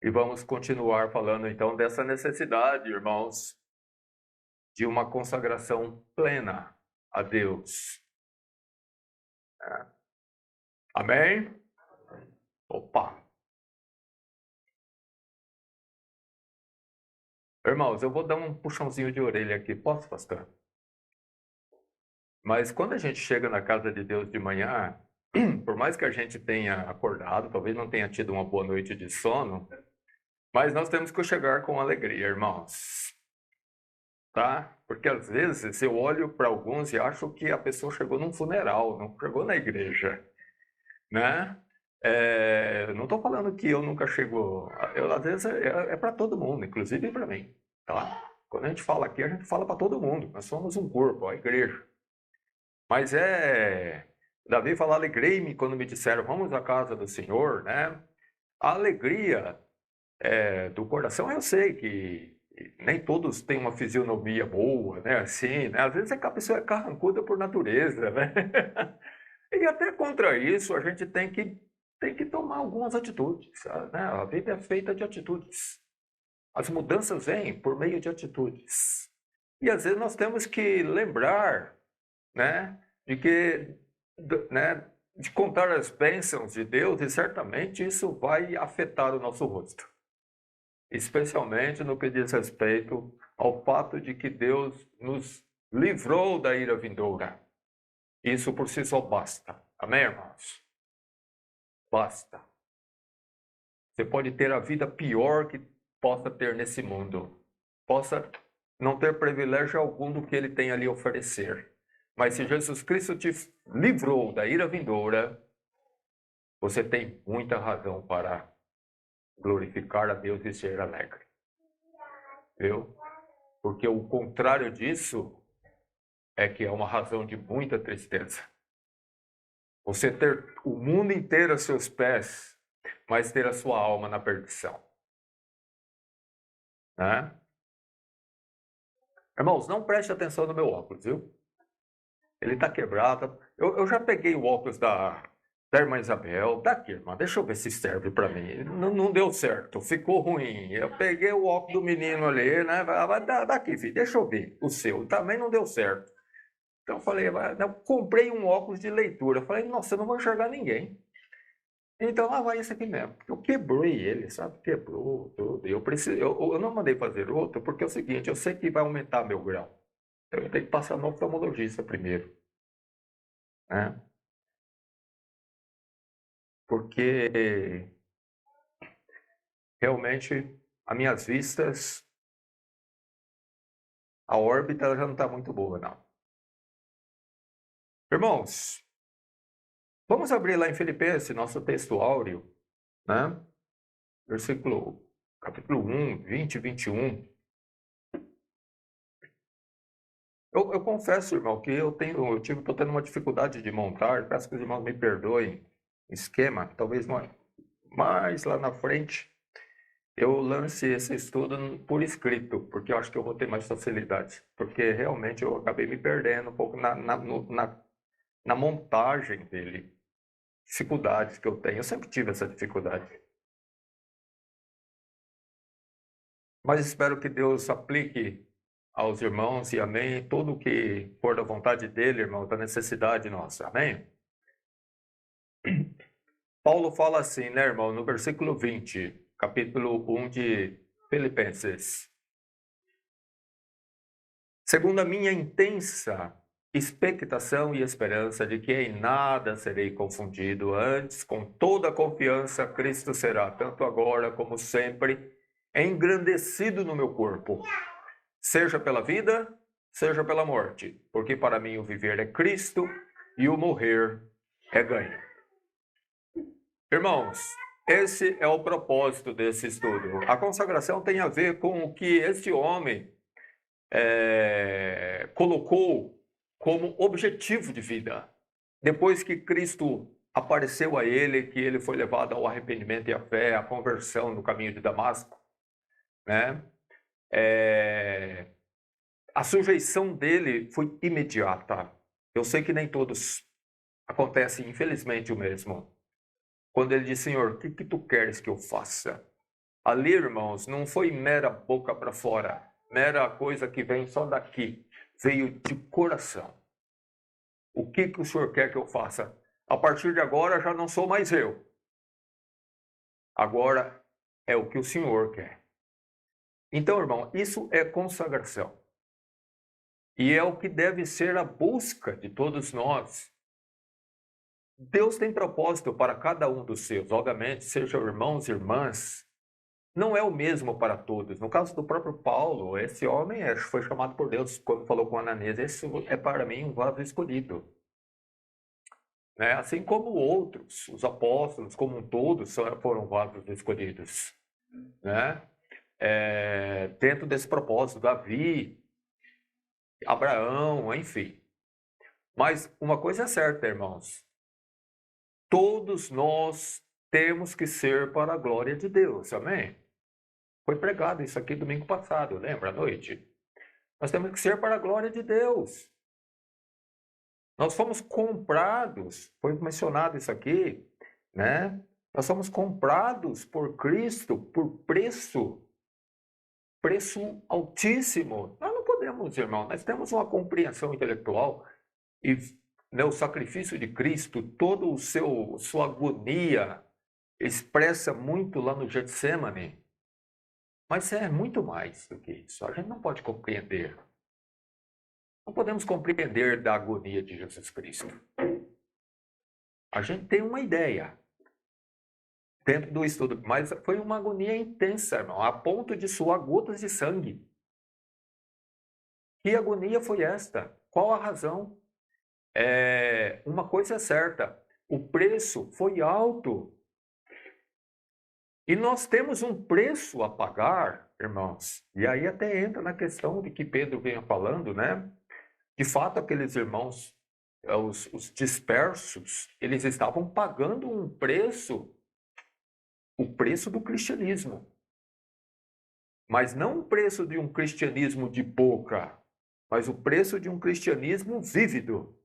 E vamos continuar falando então dessa necessidade, irmãos, de uma consagração plena a Deus. Amém? Opa! Irmãos, eu vou dar um puxãozinho de orelha aqui. Posso, pastor? Mas quando a gente chega na casa de Deus de manhã, por mais que a gente tenha acordado, talvez não tenha tido uma boa noite de sono, mas nós temos que chegar com alegria, irmãos. Tá? Porque às vezes eu olho para alguns e acho que a pessoa chegou num funeral, não chegou na igreja, né? Não estou falando que eu nunca chego, às vezes é para todo mundo, inclusive para mim, tá? Quando a gente fala aqui, a gente fala para todo mundo, nós somos um corpo, a igreja. Mas Davi fala, alegrei-me quando me disseram, vamos à casa do Senhor, né? A alegria do coração, eu sei que nem todos têm uma fisionomia boa, né? Assim, né? Às vezes a pessoa é carrancuda por natureza, né? E até contra isso a gente tem que tomar algumas atitudes, né? A vida é feita de atitudes. As mudanças vêm por meio de atitudes. E às vezes nós temos que lembrar, né? De contar as bênçãos de Deus, e certamente isso vai afetar o nosso rosto. Especialmente no que diz respeito ao fato de que Deus nos livrou da ira vindoura. Isso por si só basta. Amém, irmãos? Basta. Você pode ter a vida pior que possa ter nesse mundo. Possa não ter privilégio algum do que ele tem a lhe oferecer. Mas se Jesus Cristo te livrou da ira vindoura, você tem muita razão para glorificar a Deus e ser alegre. Viu? Porque o contrário disso é que é uma razão de muita tristeza. Você ter o mundo inteiro a seus pés, mas ter a sua alma na perdição. Né? Irmãos, não preste atenção no meu óculos, viu? Ele está quebrado. Eu já peguei o óculos da irmã Isabel. Daqui, irmã, deixa eu ver se serve para mim. Não deu certo, ficou ruim. Eu peguei o óculos do menino ali, né? Daqui, filho, deixa eu ver o seu. Também não deu certo. Então eu falei, eu comprei um óculos de leitura. Eu falei, nossa, eu não vou enxergar ninguém. Então lá vai esse aqui mesmo. Eu quebrei ele, sabe? Quebrou tudo. Eu não mandei fazer outro, porque é o seguinte, eu sei que vai aumentar meu grau. Então eu tenho que passar no oftalmologista primeiro. Né? Porque realmente as minhas vistas, a órbita já não está muito boa, não. Irmãos, vamos abrir lá em Filipenses, nosso texto áureo, né? Capítulo 1, 20 e 21. Eu confesso, irmão, que estou tendo uma dificuldade de montar, peço que os irmãos me perdoem, esquema, talvez mais lá na frente eu lance esse estudo por escrito, porque eu acho que eu vou ter mais facilidade, porque realmente eu acabei me perdendo um pouco na montagem dele, dificuldades que eu tenho, eu sempre tive essa dificuldade. Mas espero que Deus aplique aos irmãos e amém, tudo o que for da vontade dele, irmão, da necessidade nossa, amém? Paulo fala assim, né, irmão, no versículo 20, capítulo 1 de Filipenses. Segundo a minha intensa expectação e esperança de que em nada serei confundido, antes, com toda a confiança, Cristo será, tanto agora como sempre, engrandecido no meu corpo, seja pela vida, seja pela morte, porque para mim o viver é Cristo e o morrer é ganho. Irmãos, esse é o propósito desse estudo. A consagração tem a ver com o que este homem colocou como objetivo de vida. Depois que Cristo apareceu a ele, que ele foi levado ao arrependimento e à fé, à conversão no caminho de Damasco, né? A sujeição dele foi imediata. Eu sei que nem todos acontecem, infelizmente, o mesmo. Quando ele diz, Senhor, o que tu queres que eu faça? Ali, irmãos, não foi mera boca para fora, mera coisa que vem só daqui, veio de coração. O que o Senhor quer que eu faça? A partir de agora já não sou mais eu. Agora é o que o Senhor quer. Então, irmão, isso é consagração. E é o que deve ser a busca de todos nós. Deus tem propósito para cada um dos seus, obviamente, sejam irmãos e irmãs, não é o mesmo para todos. No caso do próprio Paulo, esse homem foi chamado por Deus quando falou com Ananias, esse é para mim um vaso escolhido. Né? Assim como outros, os apóstolos como um todo foram vasos escolhidos. Né? Dentro desse propósito, Davi, Abraão, enfim. Mas uma coisa é certa, irmãos. Todos nós temos que ser para a glória de Deus, amém? Foi pregado isso aqui domingo passado, lembra, à noite? Nós temos que ser para a glória de Deus. Nós fomos comprados, foi mencionado isso aqui, né? Nós somos comprados por Cristo por preço altíssimo. Nós não podemos, irmão, nós temos uma compreensão intelectual e né, o sacrifício de Cristo, toda sua agonia expressa muito lá no Getsemane. Mas é muito mais do que isso. A gente não pode compreender. Não podemos compreender da agonia de Jesus Cristo. A gente tem uma ideia dentro do estudo, mas foi uma agonia intensa, irmão, a ponto de suar gotas de sangue. Que agonia foi esta? Qual a razão? Uma coisa é certa, o preço foi alto. E nós temos um preço a pagar, irmãos. E aí até entra na questão de que Pedro vinha falando, né? De fato, aqueles irmãos, os dispersos, eles estavam pagando um preço, o preço do cristianismo. Mas não o preço de um cristianismo de boca, mas o preço de um cristianismo vívido,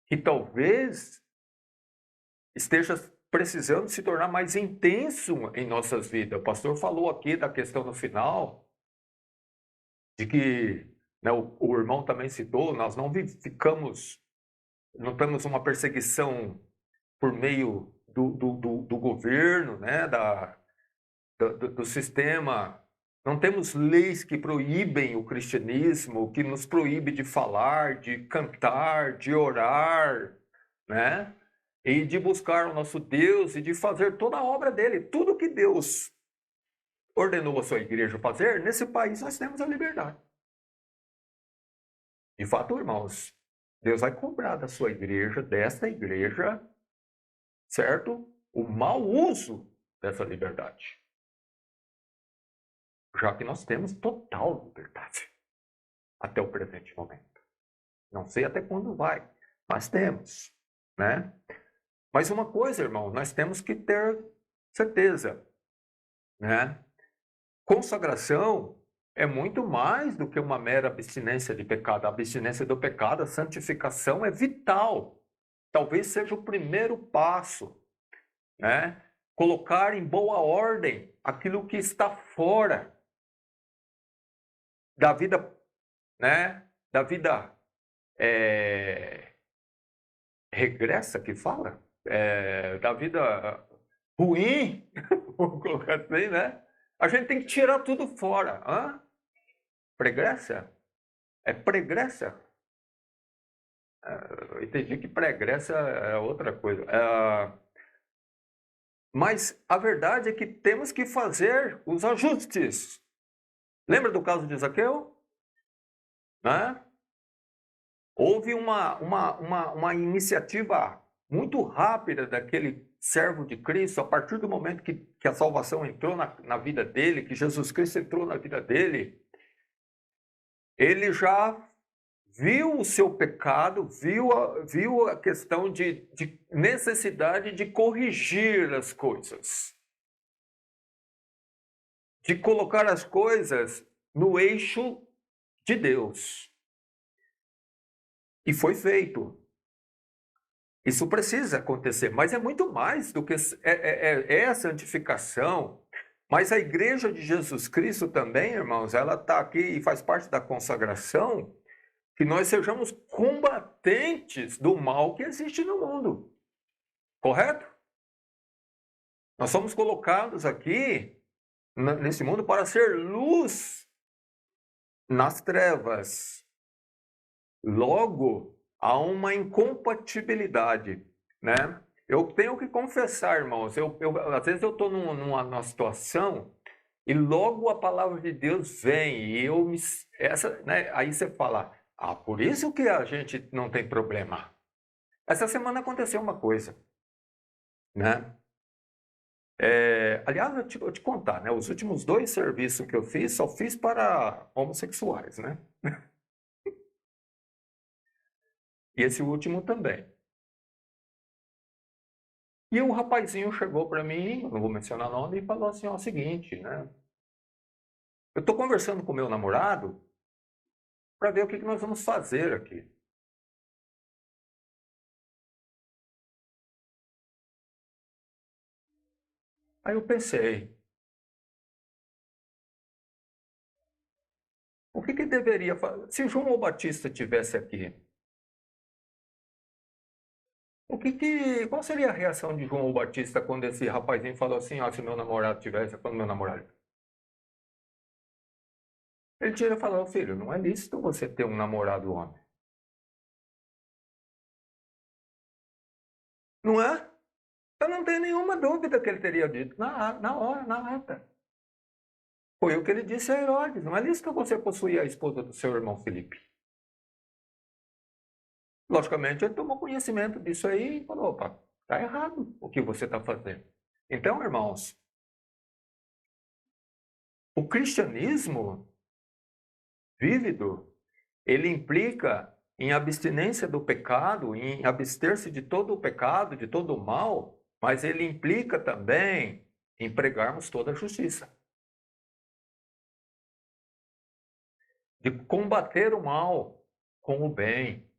que talvez esteja precisando se tornar mais intenso em nossas vidas. O pastor falou aqui da questão no final, de que né, o irmão também citou, nós não temos uma perseguição por meio do governo, né, do sistema. Não temos leis que proíbem o cristianismo, que nos proíbe de falar, de cantar, de orar, né? E de buscar o nosso Deus e de fazer toda a obra dele. Tudo que Deus ordenou a sua igreja fazer, nesse país nós temos a liberdade. De fato, irmãos, Deus vai cobrar da sua igreja, desta igreja, certo? O mau uso dessa liberdade. Já que nós temos total liberdade até o presente momento. Não sei até quando vai, mas temos, né? Mas uma coisa, irmão, nós temos que ter certeza, né? Consagração é muito mais do que uma mera abstinência de pecado. A abstinência do pecado, a santificação é vital. Talvez seja o primeiro passo, né? Colocar em boa ordem aquilo que está fora da vida, né? Da vida regressa que fala, da vida ruim, vamos colocar assim, né? A gente tem que tirar tudo fora. Hã? Pregressa? É pregressa? Eu entendi que pregressa é outra coisa. Mas a verdade é que temos que fazer os ajustes. Lembra do caso de Zaqueu? Né? Houve uma iniciativa muito rápida daquele servo de Cristo, a partir do momento que a salvação entrou na vida dele, que Jesus Cristo entrou na vida dele, ele já viu o seu pecado, viu a questão de necessidade de corrigir as coisas, de colocar as coisas no eixo de Deus. E foi feito. Isso precisa acontecer, mas é muito mais do que a santificação, Mas a igreja de Jesus Cristo também, irmãos, ela está aqui e faz parte da consagração, que nós sejamos combatentes do mal que existe no mundo. Correto? Nós somos colocados aqui nesse mundo para ser luz nas trevas. Logo, há uma incompatibilidade, né? Eu tenho que confessar, irmãos, às vezes eu estou numa situação e logo a palavra de Deus vem e aí você fala, por isso que a gente não tem problema. Essa semana aconteceu uma coisa, né? Aliás, eu vou te contar, né? Os últimos 2 serviços que eu fiz, só fiz para homossexuais, né? E esse último também. E o rapazinho chegou para mim, não vou mencionar nome, e falou assim, ó, o seguinte, né? Eu estou conversando com o meu namorado para ver o que nós vamos fazer aqui. Aí eu pensei, o que deveria fazer? Se João Batista estivesse aqui, qual seria a reação de João Batista quando esse rapazinho falou assim, se meu namorado tivesse, quando meu namorado... Ele tinha falado, filho, não é lícito você ter um namorado homem. Não é? Eu não tenho nenhuma dúvida que ele teria dito na hora, na lata. Foi o que ele disse a Herodes, não é lícito você possuir a esposa do seu irmão Filipe. Logicamente, ele tomou conhecimento disso aí e falou, opa, está errado o que você está fazendo. Então, irmãos, o cristianismo vívido, ele implica em abstinência do pecado, em abster-se de todo o pecado, de todo o mal, mas ele implica também em pregarmos toda a justiça. De combater o mal com o bem.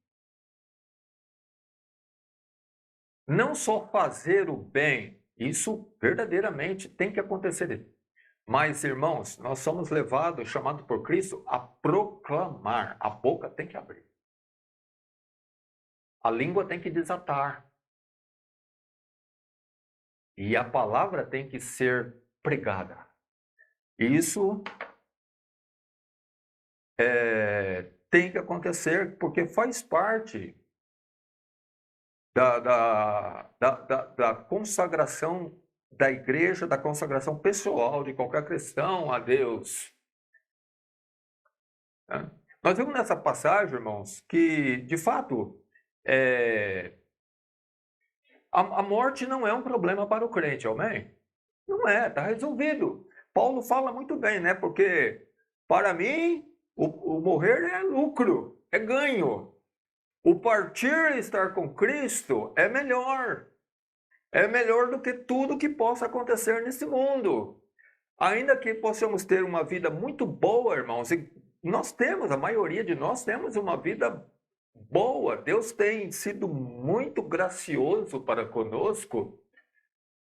Não só fazer o bem, isso verdadeiramente tem que acontecer. Mas, irmãos, nós somos levados, chamados por Cristo, a proclamar. A boca tem que abrir. A língua tem que desatar. E a palavra tem que ser pregada. Isso tem que acontecer porque faz parte da consagração da igreja, da consagração pessoal de qualquer cristão a Deus. Né? Nós vemos nessa passagem, irmãos, que, de fato, a morte não é um problema para o crente, amém? Não é, está resolvido. Paulo fala muito bem, né? Porque, para mim, o morrer é lucro, é ganho. O partir e estar com Cristo é melhor. É melhor do que tudo que possa acontecer nesse mundo. Ainda que possamos ter uma vida muito boa, irmãos, e nós temos, a maioria de nós temos uma vida boa. Deus tem sido muito gracioso para conosco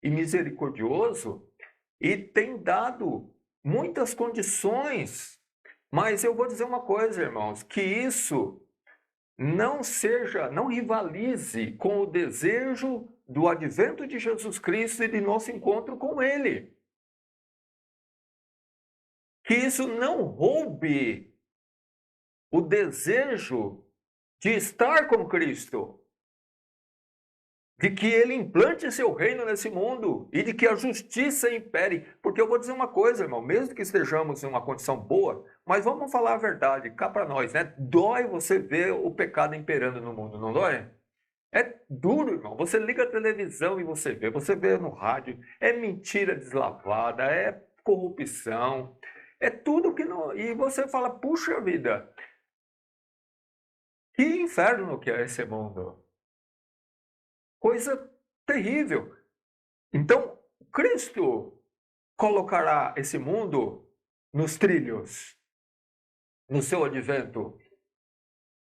e misericordioso e tem dado muitas condições. Mas eu vou dizer uma coisa, irmãos, que isso não rivalize com o desejo do advento de Jesus Cristo e de nosso encontro com Ele. Que isso não roube o desejo de estar com Cristo, de que Ele implante seu reino nesse mundo e de que a justiça impere. Porque eu vou dizer uma coisa, irmão, mesmo que estejamos em uma condição boa, mas vamos falar a verdade, cá para nós, né? Dói você ver o pecado imperando no mundo, não dói? É duro, irmão. Você liga a televisão e você vê no rádio, é mentira deslavada, é corrupção, é tudo que não... E você fala, puxa vida, que inferno que é esse mundo. Coisa terrível. Então, Cristo colocará esse mundo nos trilhos, no seu advento.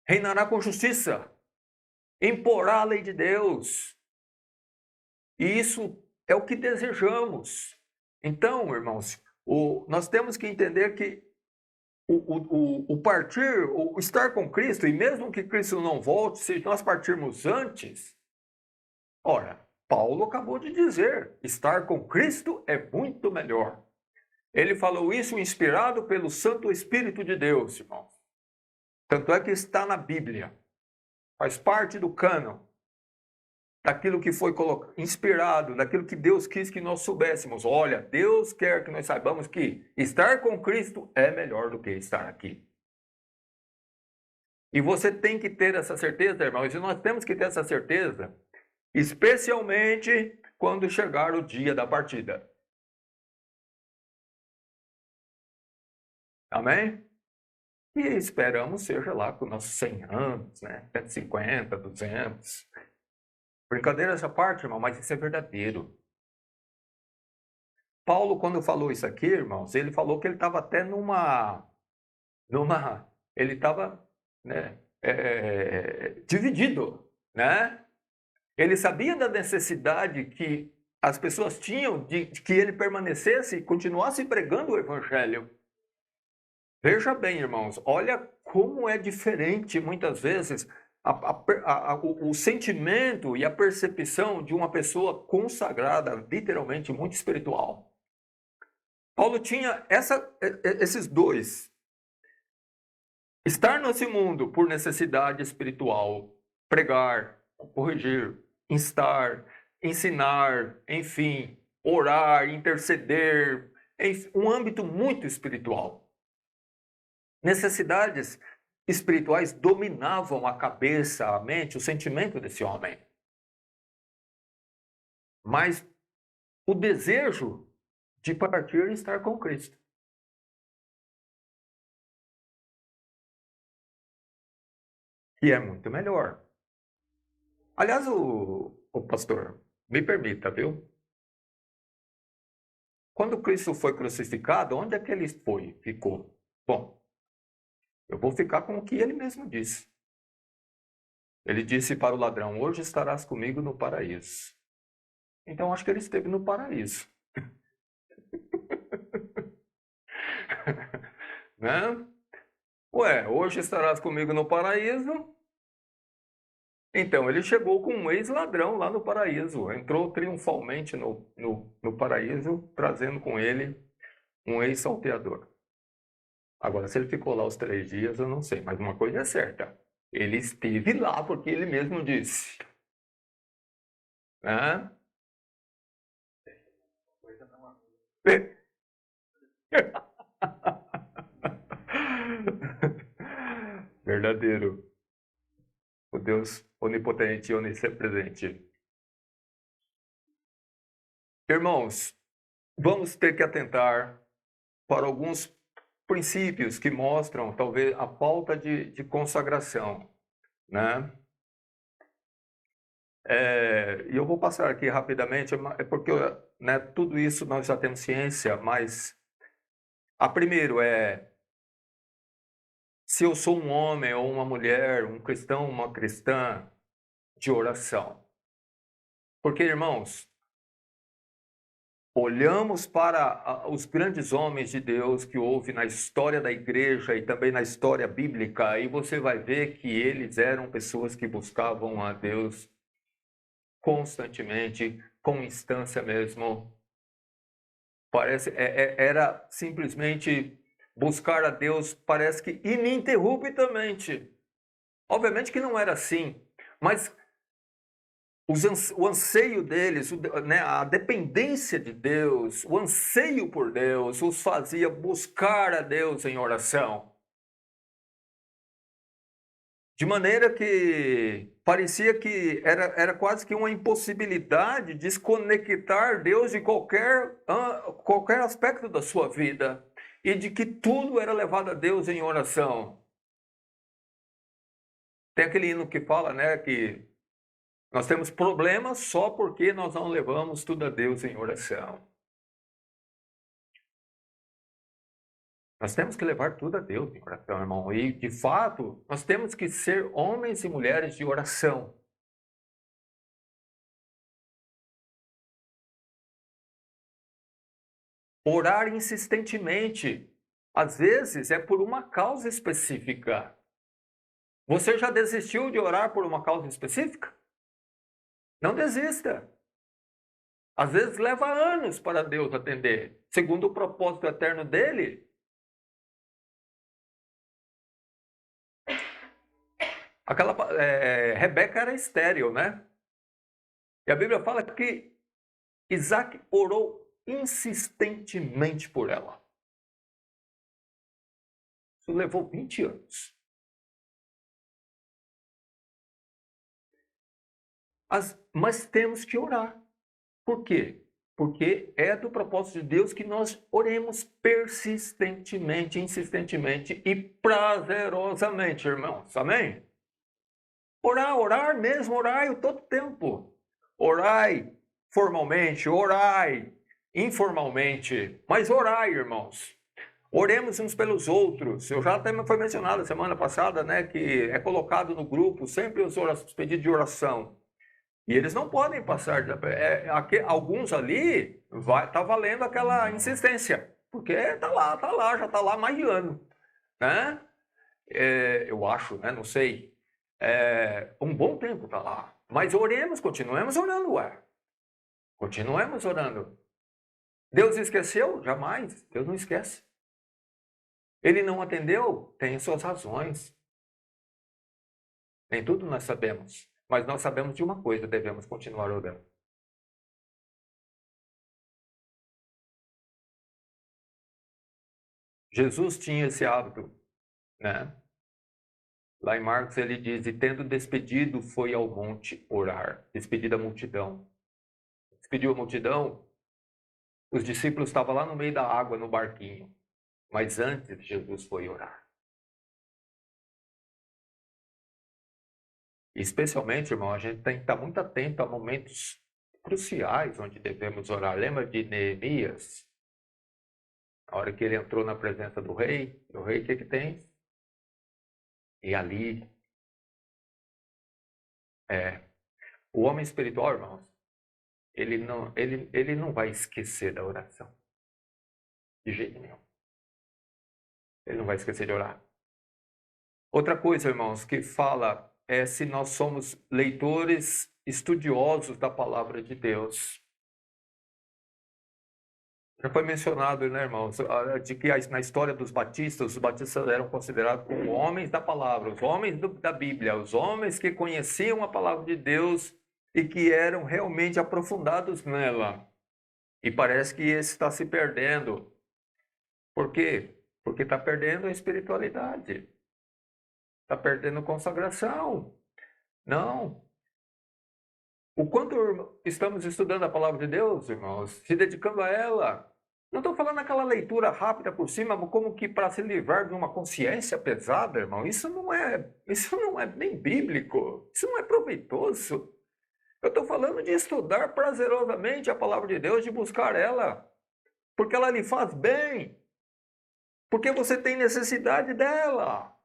Reinará com justiça, imporá a lei de Deus. E isso é o que desejamos. Então, irmãos, nós temos que entender que o estar com Cristo, e mesmo que Cristo não volte, se nós partirmos antes, ora, Paulo acabou de dizer, estar com Cristo é muito melhor. Ele falou isso inspirado pelo Santo Espírito de Deus, irmãos. Tanto é que está na Bíblia, faz parte do cânon, daquilo que foi inspirado, daquilo que Deus quis que nós soubéssemos. Olha, Deus quer que nós saibamos que estar com Cristo é melhor do que estar aqui. E você tem que ter essa certeza, irmãos, e nós temos que ter essa certeza, especialmente quando chegar o dia da partida. Amém? E esperamos seja lá com nossos 100 anos, né? 150, 200. Brincadeira essa parte, irmão, mas isso é verdadeiro. Paulo, quando falou isso aqui, irmãos, ele falou que ele estava até ele estava, né, dividido, né? Ele sabia da necessidade que as pessoas tinham de que ele permanecesse e continuasse pregando o evangelho. Veja bem, irmãos, olha como é diferente muitas vezes o sentimento e a percepção de uma pessoa consagrada, literalmente muito espiritual. Paulo tinha esses dois. Estar nesse mundo por necessidade espiritual, pregar, corrigir, instar, ensinar, enfim, orar, interceder, um âmbito muito espiritual. Necessidades espirituais dominavam a cabeça, a mente, o sentimento desse homem. Mas o desejo de partir e estar com Cristo. E é muito melhor. Aliás, o pastor, me permita, viu? Quando Cristo foi crucificado, onde é que ele ficou? Bom, eu vou ficar com o que ele mesmo disse. Ele disse para o ladrão, hoje estarás comigo no paraíso. Então, acho que ele esteve no paraíso. Né? Ué, hoje estarás comigo no paraíso. Então, ele chegou com um ex-ladrão lá no paraíso. Entrou triunfalmente no paraíso, trazendo com ele um ex-salteador. Agora, se ele ficou lá os 3 dias, eu não sei. Mas uma coisa é certa. Ele esteve lá porque ele mesmo disse. Né? Verdadeiro. O Deus onipotente e onipresente. Irmãos, vamos ter que atentar para alguns princípios que mostram, talvez, a falta de consagração, né? E eu vou passar aqui rapidamente, é porque, né, tudo isso nós já temos ciência, mas a primeiro se eu sou um homem ou uma mulher, um cristão, uma cristã de oração. Porque, irmãos, olhamos para os grandes homens de Deus que houve na história da igreja e também na história bíblica, e você vai ver que eles eram pessoas que buscavam a Deus constantemente, com instância mesmo. Era simplesmente buscar a Deus, parece que ininterruptamente. Obviamente que não era assim, mas o anseio deles, né, a dependência de Deus, o anseio por Deus, os fazia buscar a Deus em oração. De maneira que parecia que era quase que uma impossibilidade desconectar Deus de qualquer aspecto da sua vida. E de que tudo era levado a Deus em oração. Tem aquele hino que fala, né, que nós temos problemas só porque nós não levamos tudo a Deus em oração. Nós temos que levar tudo a Deus em oração, irmão. E, de fato, nós temos que ser homens e mulheres de oração. Orar insistentemente. Às vezes é por uma causa específica. Você já desistiu de orar por uma causa específica? Não desista. Às vezes leva anos para Deus atender, segundo o propósito eterno dele. Rebeca era estéril, né? E a Bíblia fala que Isaac orou insistentemente por ela. Isso levou 20 anos. Mas temos que orar. Por quê? Porque é do propósito de Deus que nós oremos persistentemente, insistentemente e prazerosamente, irmãos. Amém? Orar mesmo, orai todo tempo. Orai formalmente, orai informalmente, mas orai, irmãos. Oremos uns pelos outros. Eu já até foi mencionado semana passada, né, que é colocado no grupo sempre os pedidos de oração. E eles não podem passar. Alguns ali tá valendo aquela insistência, porque tá lá, já tá lá há mais de ano, né? Eu acho, né? Não sei. Um bom tempo tá lá. Mas oremos, continuemos orando, ué. Continuemos orando. Deus esqueceu? Jamais. Deus não esquece. Ele não atendeu? Tem suas razões. Nem tudo nós sabemos. Mas nós sabemos de uma coisa, devemos continuar orando. Jesus tinha esse hábito, né? Lá em Marcos ele diz, e tendo despedido, foi ao monte orar. Despedido a multidão. Despediu a multidão, os discípulos estavam lá no meio da água, no barquinho. Mas antes, Jesus foi orar. Especialmente, irmão, a gente tem que estar muito atento a momentos cruciais onde devemos orar. Lembra de Neemias? A hora que ele entrou na presença do rei, o que tem? E ali, o homem espiritual, irmãos, ele não vai esquecer da oração. De jeito nenhum. Ele não vai esquecer de orar. Outra coisa, irmãos, que fala é se nós somos leitores estudiosos da palavra de Deus. Já foi mencionado, né, irmãos, de que na história dos batistas, os batistas eram considerados como homens da palavra, os homens da Bíblia, os homens que conheciam a palavra de Deus e que eram realmente aprofundados nela. E parece que esse está se perdendo. Por quê? Porque está perdendo a espiritualidade. Está perdendo consagração. Não. O quanto estamos estudando a palavra de Deus, irmãos, se dedicando a ela. Não estou falando aquela leitura rápida por cima, como que para se livrar de uma consciência pesada, irmão. Isso não é nem bíblico. Isso não é proveitoso. Eu estou falando de estudar prazerosamente a palavra de Deus, de buscar ela. Porque ela lhe faz bem. Porque você tem necessidade dela.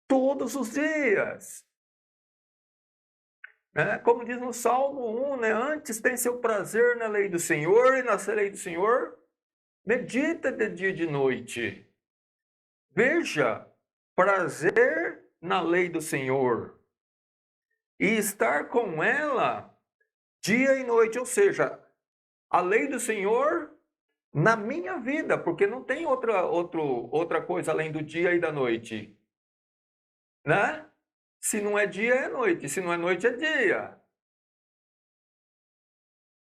Todos os dias. Como diz no Salmo 1, né? Antes tem seu prazer na lei do Senhor, e na lei do Senhor medita de dia e de noite. Veja, prazer na lei do Senhor e estar com ela dia e noite, ou seja, a lei do Senhor na minha vida, porque não tem outra coisa além do dia e da noite, né? Se não é dia, é noite. Se não é noite, é dia.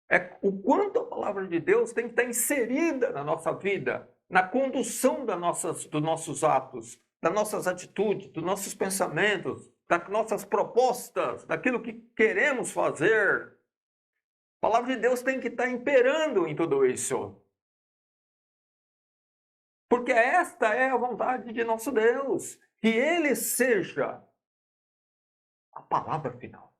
É o quanto a palavra de Deus tem que estar inserida na nossa vida, na condução dos nossos atos, das nossas atitudes, dos nossos pensamentos, das nossas propostas, daquilo que queremos fazer. A palavra de Deus tem que estar imperando em tudo isso. Porque esta é a vontade de nosso Deus, que Ele seja a palavra final.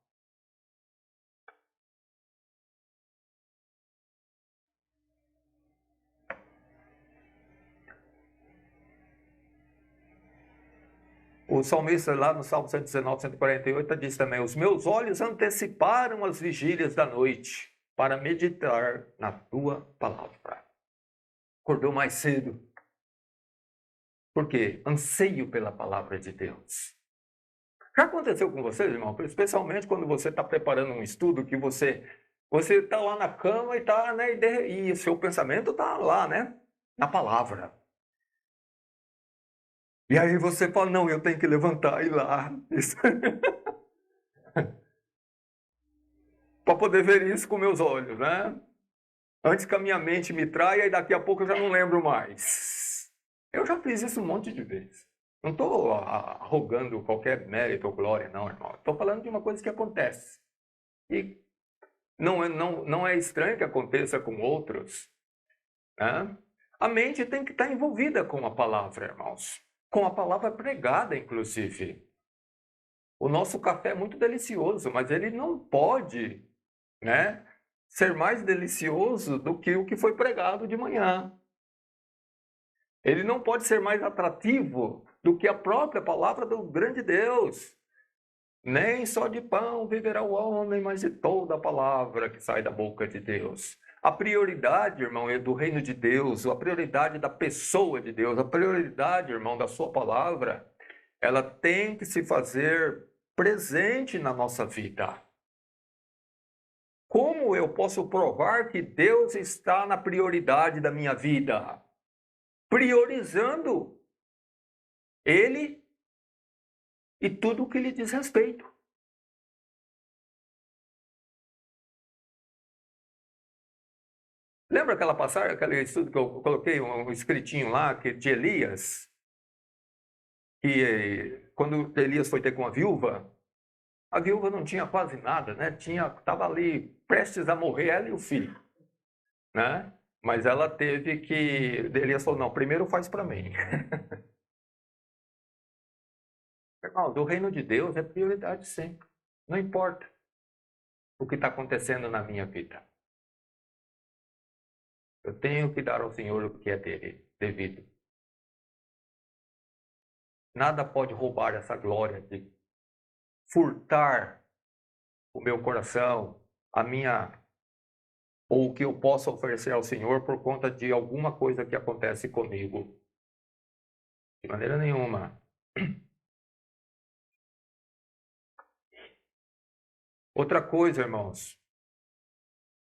O salmista lá no Salmo 119, 148 diz também, os meus olhos anteciparam as vigílias da noite. para meditar na tua palavra. Acordou mais cedo. Por quê? Anseio pela palavra de Deus. Já aconteceu com vocês, irmão? Especialmente quando você está preparando um estudo que você está lá na cama e tá, né, e seu pensamento está lá, né? Na palavra. E aí você fala, não, eu tenho que levantar e ir lá. Para poder ver isso com meus olhos, né? Antes que a minha mente me traia e daqui a pouco eu já não lembro mais. Eu já fiz isso um monte de vezes. Não estou arrogando qualquer mérito ou glória, não, irmão. Estou falando de uma coisa que acontece. E não é estranho que aconteça com outros. Né? A mente tem que estar envolvida com a palavra, irmãos. Com a palavra pregada, inclusive. O nosso café é muito delicioso, mas ele não pode, né, ser mais delicioso do que o que foi pregado de manhã. Ele não pode ser mais atrativo do que a própria palavra do grande Deus. Nem só de pão viverá o homem, mas de toda a palavra que sai da boca de Deus. A prioridade, irmão, é do reino de Deus, a prioridade da pessoa de Deus, a prioridade, irmão, da sua palavra, ela tem que se fazer presente na nossa vida. Como eu posso provar que Deus está na prioridade da minha vida? Priorizando Ele e tudo o que lhe diz respeito. Lembra aquela passagem, aquele estudo que eu coloquei um escritinho lá, de Elias? Que quando Elias foi ter com a viúva não tinha quase nada, né? Estava ali prestes a morrer, ela e o filho, né? Mas ela teve que... Elias falou, não, primeiro faz para mim. Irmão, do reino de Deus é prioridade sempre. Não importa o que está acontecendo na minha vida. Eu tenho que dar ao Senhor o que é dele, devido. Nada pode roubar essa glória de furtar o meu coração, a minha, ou o que eu possa oferecer ao Senhor por conta de alguma coisa que acontece comigo. De maneira nenhuma. Outra coisa, irmãos,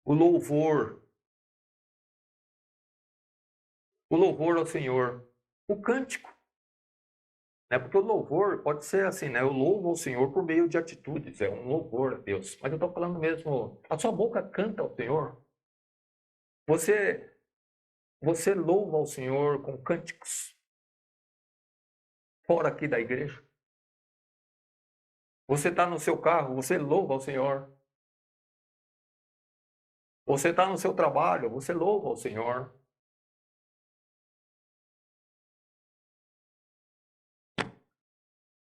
o louvor ao Senhor, o cântico. Né? Porque o louvor pode ser assim, né? Eu louvo ao Senhor por meio de atitudes, é um louvor a Deus. Mas eu estou falando mesmo, a sua boca canta ao Senhor. Você louva ao Senhor com cânticos, fora aqui da igreja. Você está no seu carro, você louva ao Senhor. Você está no seu trabalho, você louva ao Senhor.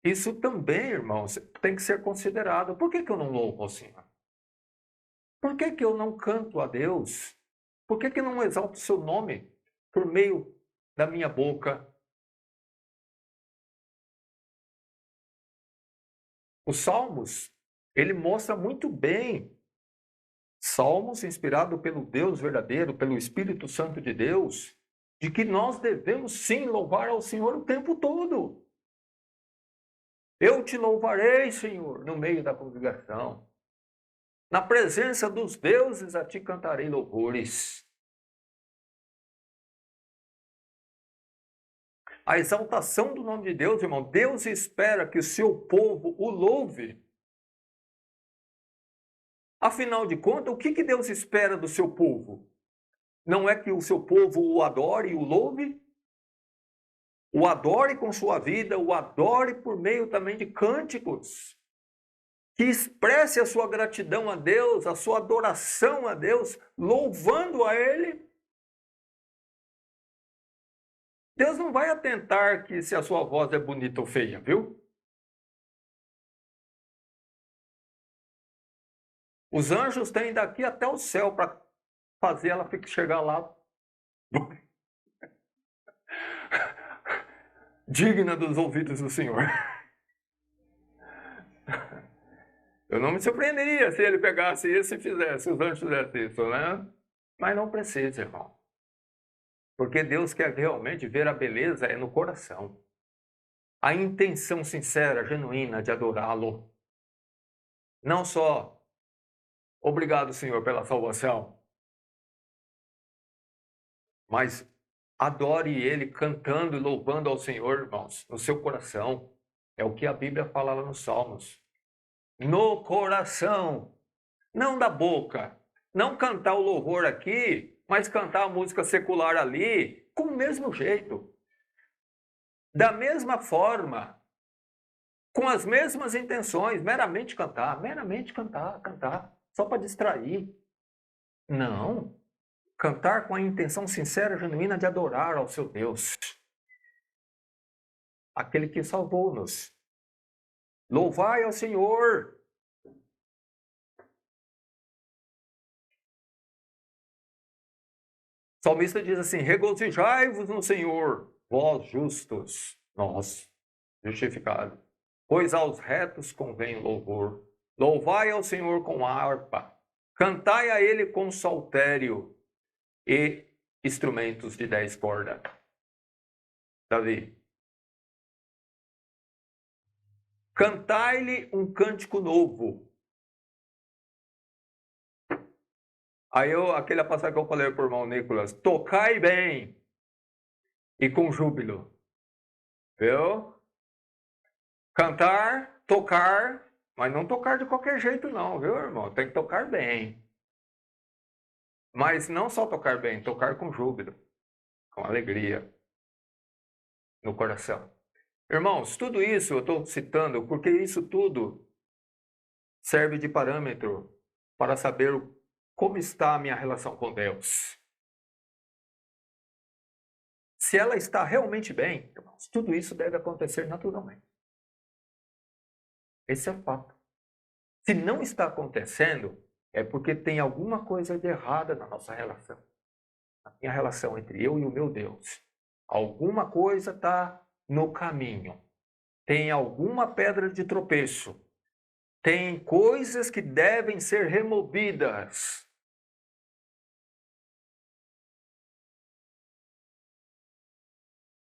Isso também, irmãos, tem que ser considerado. Por que eu não louvo ao Senhor? Por que eu não canto a Deus? Por que eu não exalto o seu nome por meio da minha boca? Os Salmos, ele mostra muito bem. Salmos inspirado pelo Deus verdadeiro, pelo Espírito Santo de Deus, de que nós devemos sim louvar ao Senhor o tempo todo. Eu te louvarei, Senhor, no meio da congregação. Na presença dos deuses a ti cantarei louvores. A exaltação do nome de Deus, irmão, Deus espera que o seu povo o louve. Afinal de contas, o que Deus espera do seu povo? Não é que o seu povo o adore e o louve? O adore com sua vida, o adore por meio também de cânticos. Que expresse a sua gratidão a Deus, a sua adoração a Deus, louvando a Ele. Deus não vai atentar que se a sua voz é bonita ou feia, viu? Os anjos têm daqui até o céu para fazer ela chegar lá. Digna dos ouvidos do Senhor. Eu não me surpreenderia se ele pegasse isso e fizesse, se os anjos fizessem isso, né? Mas não precisa, irmão. Porque Deus quer realmente ver a beleza é no coração. A intenção sincera, genuína de adorá-lo. Não só, obrigado, Senhor, pela salvação, mas adore Ele cantando e louvando ao Senhor, irmãos, no seu coração. É o que a Bíblia fala lá nos Salmos. No coração, não da boca. Não cantar o louvor aqui, mas cantar a música secular ali, com o mesmo jeito. Da mesma forma, com as mesmas intenções, meramente cantar, cantar, só para distrair. Não. Cantar com a intenção sincera, genuína de adorar ao seu Deus. Aquele que salvou-nos. Louvai ao Senhor. O salmista diz assim: regozijai-vos no Senhor, vós justos, nós, justificados. Pois aos retos convém louvor. Louvai ao Senhor com harpa. Cantai a Ele com saltério e instrumentos de 10 cordas. Davi. Cantai-lhe um cântico novo. Aí aquela passagem que eu falei para o irmão Nicolas, tocai bem e com júbilo. Viu? Cantar, tocar, mas não tocar de qualquer jeito não, viu, irmão? Tem que tocar bem. Mas não só tocar bem, tocar com júbilo, com alegria no coração. Irmãos, tudo isso eu estou citando porque isso tudo serve de parâmetro para saber como está a minha relação com Deus. Se ela está realmente bem, irmãos, tudo isso deve acontecer naturalmente. Esse é o fato. Se não está acontecendo, é porque tem alguma coisa de errada na nossa relação. Na minha relação entre eu e o meu Deus. Alguma coisa está no caminho. Tem alguma pedra de tropeço. Tem coisas que devem ser removidas.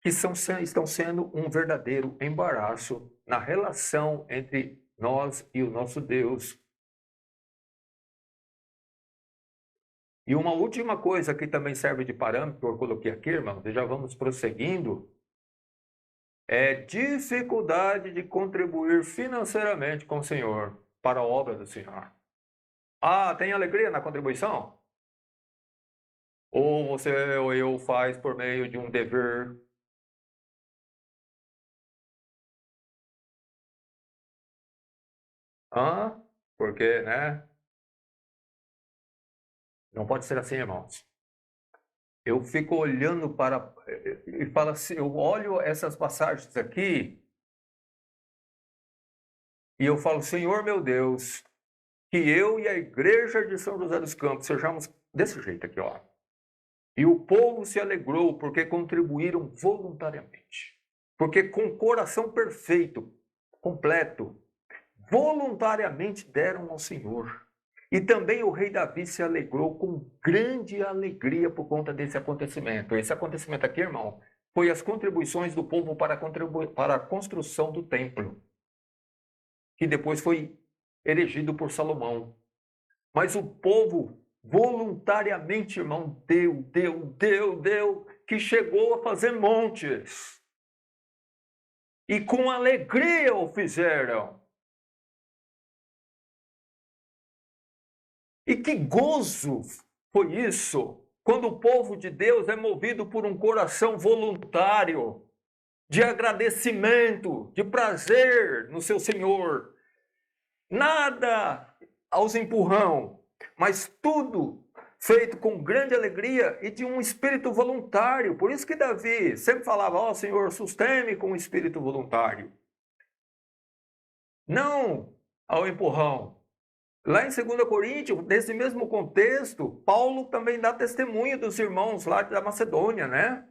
Que estão sendo um verdadeiro embaraço na relação entre nós e o nosso Deus. E uma última coisa que também serve de parâmetro, eu coloquei aqui, irmãos, e já vamos prosseguindo, é dificuldade de contribuir financeiramente com o Senhor, para a obra do Senhor. Ah, tem alegria na contribuição? Ou você ou eu faz por meio de um dever? Porque, né? Não pode ser assim, irmãos. Eu fico olhando para e falo assim, eu olho essas passagens aqui e eu falo, Senhor meu Deus, que eu e a igreja de São José dos Campos sejamos desse jeito aqui, ó. E o povo se alegrou porque contribuíram voluntariamente. Porque com coração perfeito, completo, voluntariamente deram ao Senhor. E também o rei Davi se alegrou com grande alegria por conta desse acontecimento. Esse acontecimento aqui, irmão, foi as contribuições do povo para a construção do templo, que depois foi erigido por Salomão. Mas o povo voluntariamente, irmão, deu, que chegou a fazer montes. E com alegria o fizeram. E que gozo foi isso, quando o povo de Deus é movido por um coração voluntário, de agradecimento, de prazer no seu Senhor. Nada aos empurrão, mas tudo feito com grande alegria e de um espírito voluntário. Por isso que Davi sempre falava, ó Senhor, sustente-me com um espírito voluntário. Não ao empurrão. Lá em 2 Coríntios, nesse mesmo contexto, Paulo também dá testemunho dos irmãos lá da Macedônia, né?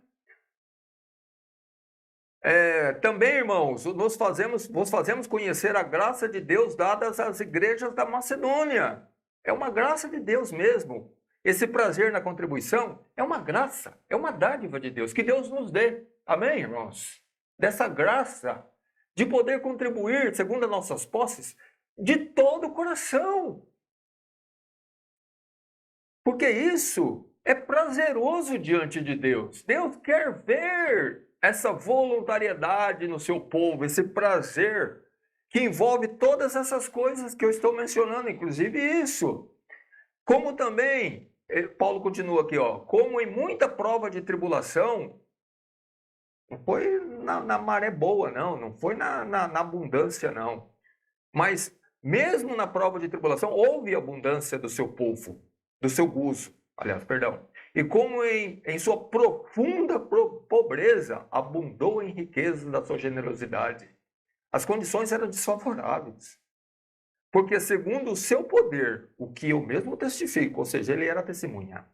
Também, irmãos, nós fazemos conhecer a graça de Deus dadas às igrejas da Macedônia. É uma graça de Deus mesmo. Esse prazer na contribuição é uma graça, é uma dádiva de Deus, que Deus nos dê. Amém, irmãos? Dessa graça de poder contribuir, segundo as nossas posses, de todo o coração. Porque isso é prazeroso diante de Deus. Deus quer ver essa voluntariedade no seu povo, esse prazer que envolve todas essas coisas que eu estou mencionando, inclusive isso. Como também, Paulo continua aqui, ó, como em muita prova de tribulação, não foi na maré boa, não foi na abundância, não. Mas mesmo na prova de tribulação, houve abundância do seu povo, do seu gozo, aliás, perdão. E como em sua profunda pobreza, abundou em riquezas da sua generosidade. As condições eram desfavoráveis. Porque segundo o seu poder, o que eu mesmo testifico, ou seja, ele era testemunha.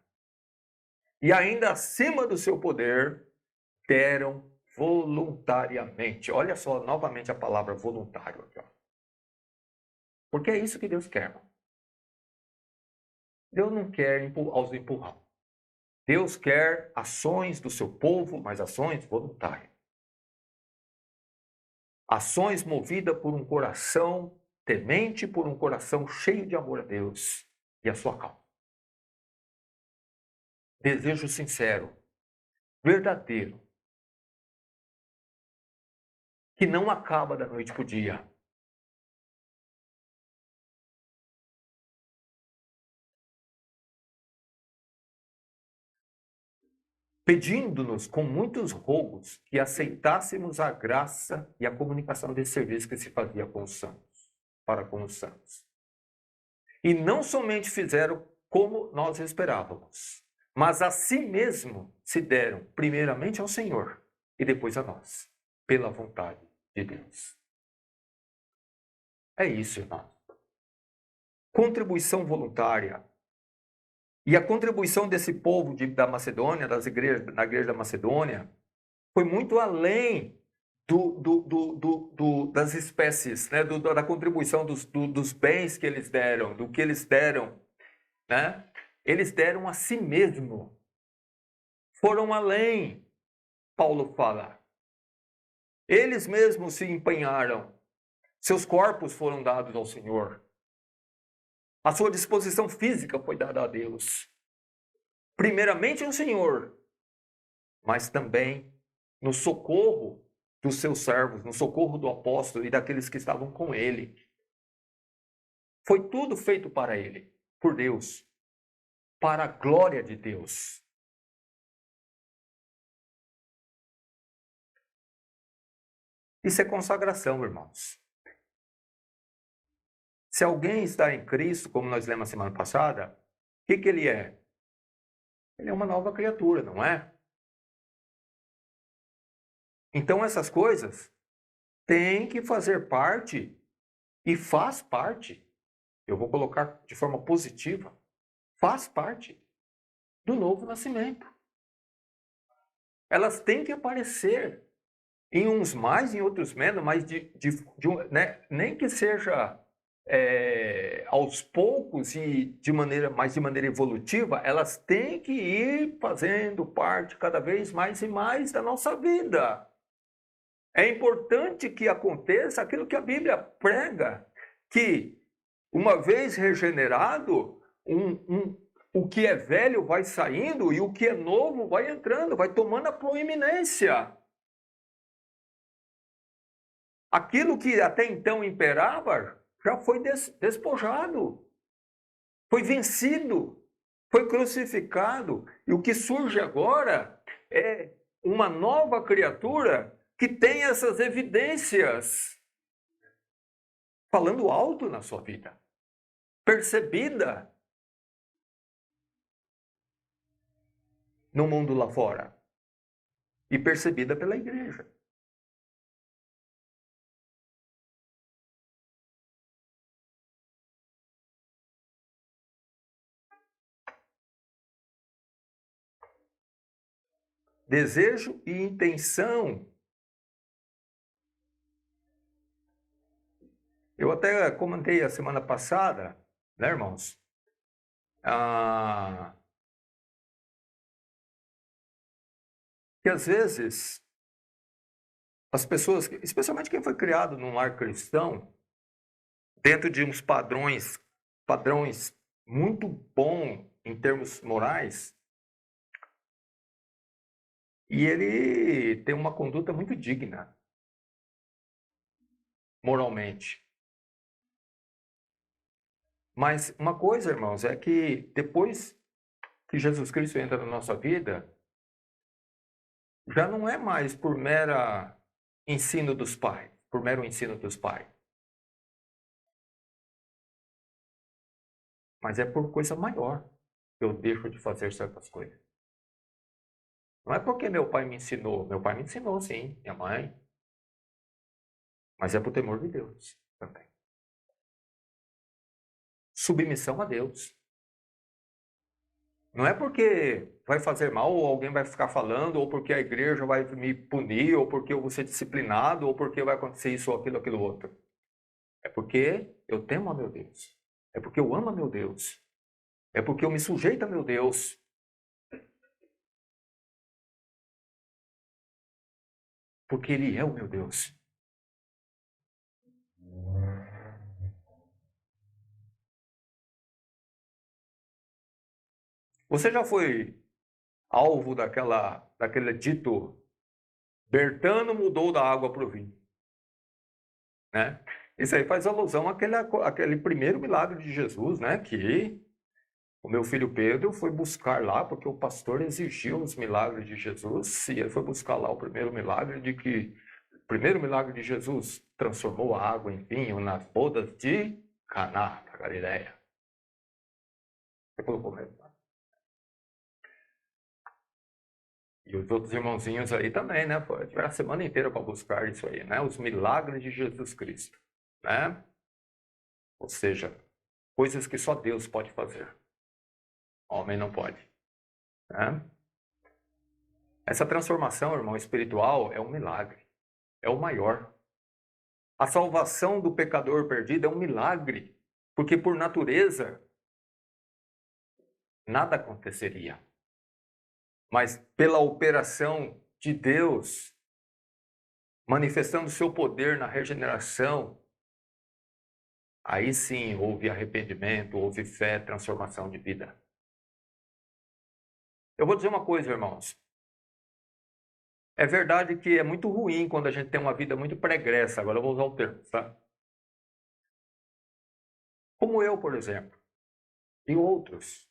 E ainda acima do seu poder, deram voluntariamente. Olha só novamente a palavra voluntário aqui, ó. Porque é isso que Deus quer. Deus não quer aos empurrão. Deus quer ações do seu povo, mas ações voluntárias. Ações movidas por um coração temente, por um coração cheio de amor a Deus e a sua causa. Desejo sincero, verdadeiro, que não acaba da noite para o dia. Pedindo-nos com muitos rogos que aceitássemos a graça e a comunicação desse serviço que se fazia com os santos, para com os santos. E não somente fizeram como nós esperávamos, mas a si mesmo se deram primeiramente ao Senhor e depois a nós, pela vontade de Deus. É isso, irmão. Contribuição voluntária. E a contribuição desse povo da Macedônia, da igreja da Macedônia, foi muito além das espécies, né? Da contribuição dos bens que eles deram, do que eles deram. Né? Eles deram a si mesmo. Foram além, Paulo fala. Eles mesmos se empenharam. Seus corpos foram dados ao Senhor. A sua disposição física foi dada a Deus. Primeiramente ao Senhor, mas também no socorro dos seus servos, no socorro do apóstolo e daqueles que estavam com ele. Foi tudo feito para ele, por Deus, para a glória de Deus. Isso é consagração, irmãos. Se alguém está em Cristo, como nós lemos semana passada, o que ele é? Ele é uma nova criatura, não é? Então essas coisas têm que fazer parte e faz parte. Eu vou colocar de forma positiva. Faz parte do novo nascimento. Elas têm que aparecer em uns mais, em outros menos, mas né? Nem que seja aos poucos e de maneira evolutiva, elas têm que ir fazendo parte cada vez mais e mais da nossa vida. É importante que aconteça aquilo que a Bíblia prega, que uma vez regenerado, o que é velho vai saindo e o que é novo vai entrando, vai tomando a proeminência. Aquilo que até então imperava já foi despojado, foi vencido, foi crucificado. E o que surge agora é uma nova criatura que tem essas evidências falando alto na sua vida, percebida no mundo lá fora e percebida pela igreja. Desejo e intenção Eu até comentei a semana passada, né, irmãos? Que às vezes as pessoas, especialmente quem foi criado num lar cristão, dentro de uns padrões muito bons em termos morais, e ele tem uma conduta muito digna, moralmente. Mas uma coisa, irmãos, é que depois que Jesus Cristo entra na nossa vida, já não é mais por mero ensino dos pais. Mas é por coisa maior que eu deixo de fazer certas coisas. Não é porque meu pai me ensinou sim, minha mãe, mas é por temor de Deus também. Submissão a Deus. Não é porque vai fazer mal, ou alguém vai ficar falando, ou porque a igreja vai me punir, ou porque eu vou ser disciplinado, ou porque vai acontecer isso, aquilo outro. É porque eu temo a meu Deus. É porque eu amo a meu Deus. É porque eu me sujeito a meu Deus. Porque Ele é o meu Deus. Você já foi alvo daquele dito: Bertano mudou da água para o vinho, né? Isso aí faz alusão àquele primeiro milagre de Jesus, né? Que o meu filho Pedro foi buscar lá, porque o pastor exigiu os milagres de Jesus, e ele foi buscar lá o primeiro milagre de Jesus transformou a água em vinho nas bodas de Caná, da Galileia. Você colocou mesmo, né? E os outros irmãozinhos aí também, né? Tiveram a semana inteira para buscar isso aí, né? Os milagres de Jesus Cristo, né? Ou seja, coisas que só Deus pode fazer. Homem não pode, né? Essa transformação, irmão, espiritual é um milagre. É o maior. A salvação do pecador perdido é um milagre, porque por natureza nada aconteceria. Mas pela operação de Deus, manifestando seu poder na regeneração, aí sim houve arrependimento, houve fé, transformação de vida. Eu vou dizer uma coisa, irmãos. É verdade que é muito ruim quando a gente tem uma vida muito pregressa. Agora eu vou usar o termo, tá? Como eu, por exemplo, e outros.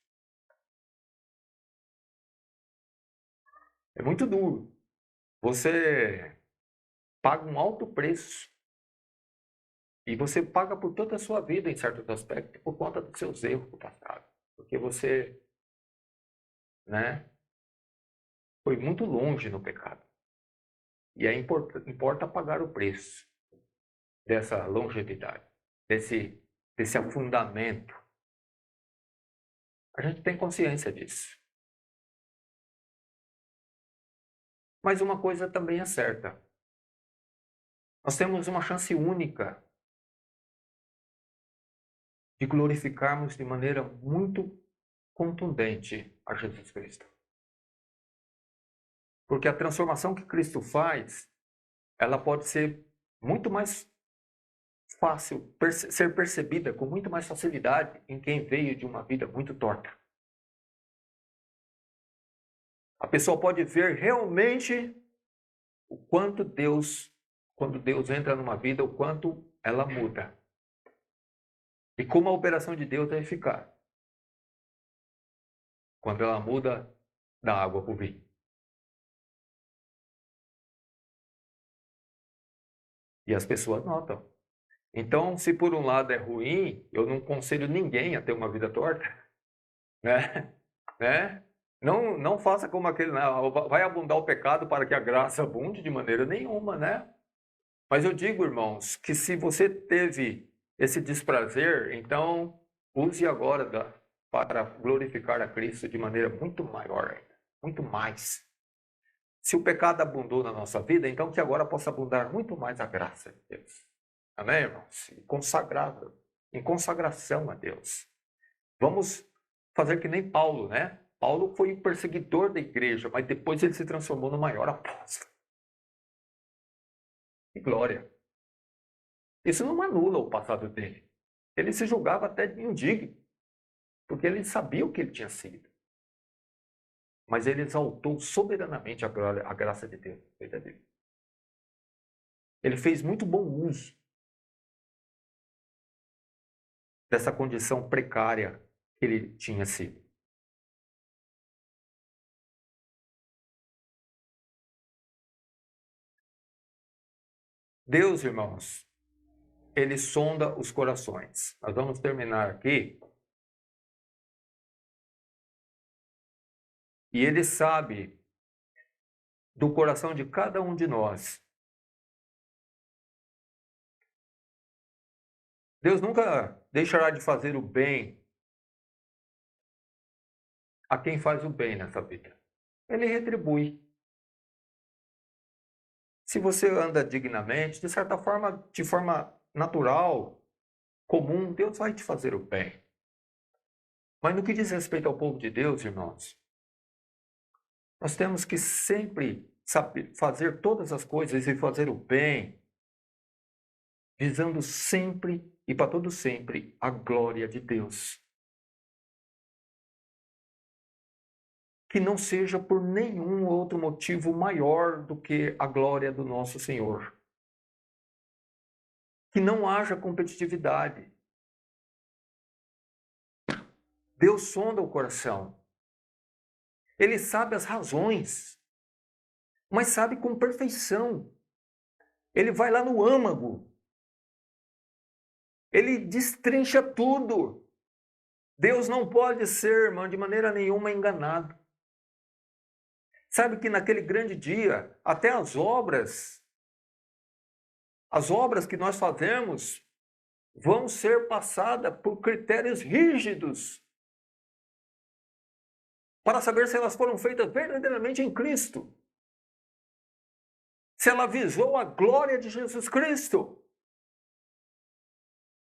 É muito duro. Você paga um alto preço. E você paga por toda a sua vida, em certos aspectos, por conta dos seus erros do passado. Porque você, né, foi muito longe no pecado. E aí importa pagar o preço dessa longevidade, desse afundamento. A gente tem consciência disso. Mas uma coisa também é certa. Nós temos uma chance única de glorificarmos de maneira muito contundente a Jesus Cristo. Porque a transformação que Cristo faz, ela pode ser muito mais fácil, ser percebida com muito mais facilidade em quem veio de uma vida muito torta. A pessoa pode ver realmente o quanto Deus, quando Deus entra numa vida, o quanto ela muda. E como a operação de Deus é eficaz. Quando ela muda da água para o vinho. E as pessoas notam. Então, se por um lado é ruim, eu não aconselho ninguém a ter uma vida torta, né? Né? Não faça como aquele, né? Vai abundar o pecado para que a graça abunde de maneira nenhuma, né? Mas eu digo, irmãos, que se você teve esse desprazer, então use agora para glorificar a Cristo de maneira muito maior, muito mais. Se o pecado abundou na nossa vida, então que agora possa abundar muito mais a graça de Deus. Amém, irmãos? Consagrado, em consagração a Deus. Vamos fazer que nem Paulo, né? Paulo foi um perseguidor da igreja, mas depois ele se transformou no maior apóstolo. Que glória! Isso não anula o passado dele. Ele se julgava até indigno, porque ele sabia o que ele tinha sido. Mas ele exaltou soberanamente a graça de Deus na vida dele. Ele fez muito bom uso dessa condição precária que ele tinha sido. Deus, irmãos, ele sonda os corações. Nós vamos terminar aqui. E ele sabe do coração de cada um de nós. Deus nunca deixará de fazer o bem a quem faz o bem nessa vida. Ele retribui. Se você anda dignamente, de certa forma, de forma natural, comum, Deus vai te fazer o bem. Mas no que diz respeito ao povo de Deus, irmãos, nós temos que sempre saber fazer todas as coisas e fazer o bem, visando sempre e para todo sempre a glória de Deus. Que não seja por nenhum outro motivo maior do que a glória do nosso Senhor. Que não haja competitividade. Deus sonda o coração. Ele sabe as razões, mas sabe com perfeição. Ele vai lá no âmago. Ele destrincha tudo. Deus não pode ser, irmão, de maneira nenhuma enganado. Sabe que naquele grande dia, até as obras que nós fazemos, vão ser passadas por critérios rígidos para saber se elas foram feitas verdadeiramente em Cristo. Se ela visou a glória de Jesus Cristo.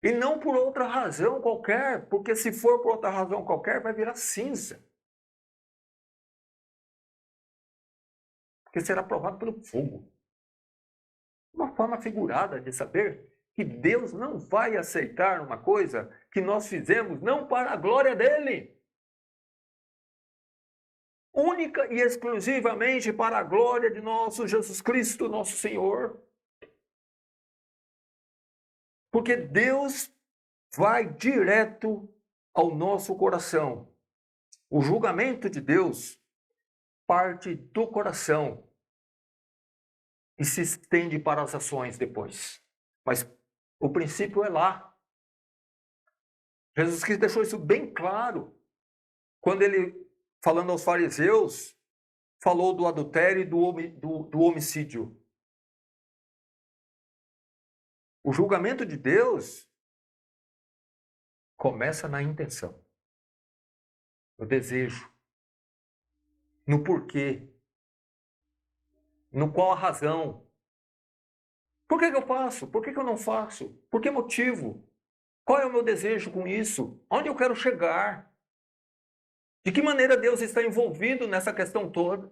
E não por outra razão qualquer, porque se for por outra razão qualquer, vai virar cinza. Porque será provado pelo fogo. Uma forma figurada de saber que Deus não vai aceitar uma coisa que nós fizemos não para a glória dele. Única e exclusivamente para a glória de nosso Jesus Cristo, nosso Senhor. Porque Deus vai direto ao nosso coração. O julgamento de Deus parte do coração e se estende para as ações depois. Mas o princípio é lá. Jesus Cristo deixou isso bem claro quando ele, falando aos fariseus, falou do adultério e do homicídio. O julgamento de Deus começa na intenção, no desejo, no porquê, no qual a razão. Por que eu faço? Por que eu não faço? Por que motivo? Qual é o meu desejo com isso? Onde eu quero chegar? De que maneira Deus está envolvido nessa questão toda?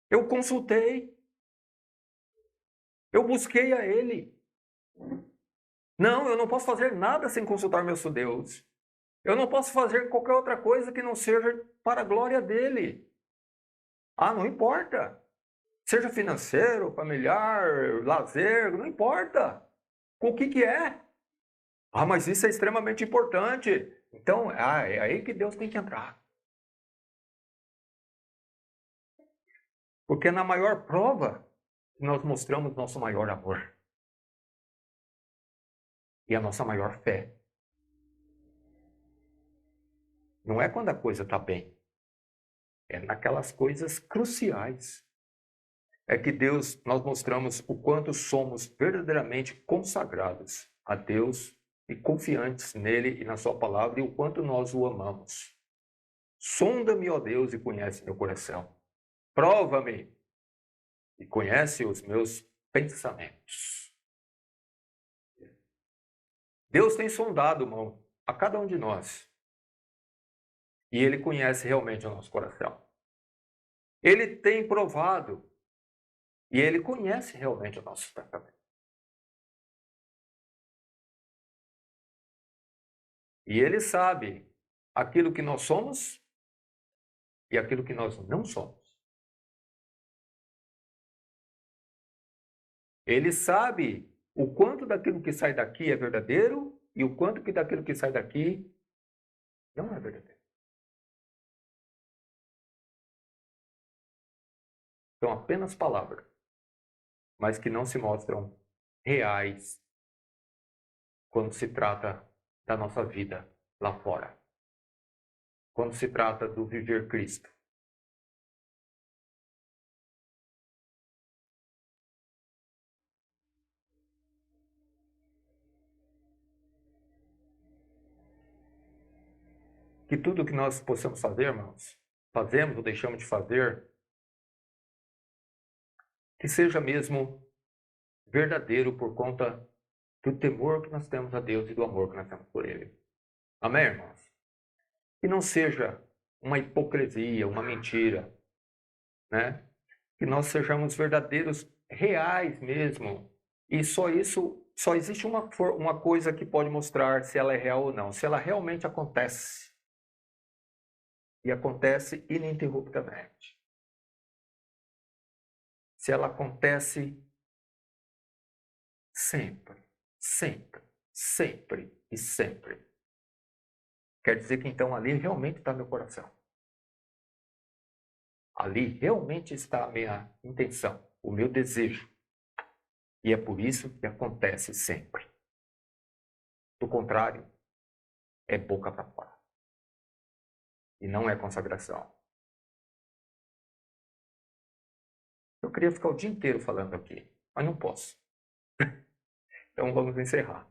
Eu consultei. Eu busquei a Ele. Não, eu não posso fazer nada sem consultar meu Deus. Eu não posso fazer qualquer outra coisa que não seja para a glória dele. Ah, não importa. Seja financeiro, familiar, lazer, não importa. Com o que é? Ah, mas isso é extremamente importante. Então, é aí que Deus tem que entrar. Porque na maior prova, nós mostramos nosso maior amor. E a nossa maior fé. Não é quando a coisa está bem. É naquelas coisas cruciais. É que nós mostramos o quanto somos verdadeiramente consagrados a Deus e confiantes nele e na sua palavra e o quanto nós o amamos. Sonda-me, ó Deus, e conhece meu coração. Prova-me e conhece os meus pensamentos. Deus tem sondado, irmão, a cada um de nós. E Ele conhece realmente o nosso coração. Ele tem provado. E Ele conhece realmente o nosso pensamento. E Ele sabe aquilo que nós somos e aquilo que nós não somos. Ele sabe o quanto daquilo que sai daqui é verdadeiro e o quanto que daquilo que sai daqui não é verdadeiro. São apenas palavras, mas que não se mostram reais quando se trata da nossa vida lá fora. Quando se trata do viver Cristo. Que tudo que nós possamos fazer, irmãos, fazemos ou deixamos de fazer, que seja mesmo verdadeiro por conta do temor que nós temos a Deus e do amor que nós temos por Ele. Amém, irmãos? Que não seja uma hipocrisia, uma mentira, né? Que nós sejamos verdadeiros, reais mesmo. E só existe uma coisa que pode mostrar se ela é real ou não, se ela realmente acontece. E acontece ininterruptamente. Se ela acontece sempre, sempre, sempre e sempre. Quer dizer que então ali realmente está meu coração. Ali realmente está a minha intenção, o meu desejo. E é por isso que acontece sempre. Do contrário, é boca para fora. E não é consagração. Eu queria ficar o dia inteiro falando aqui, mas não posso. Então vamos encerrar.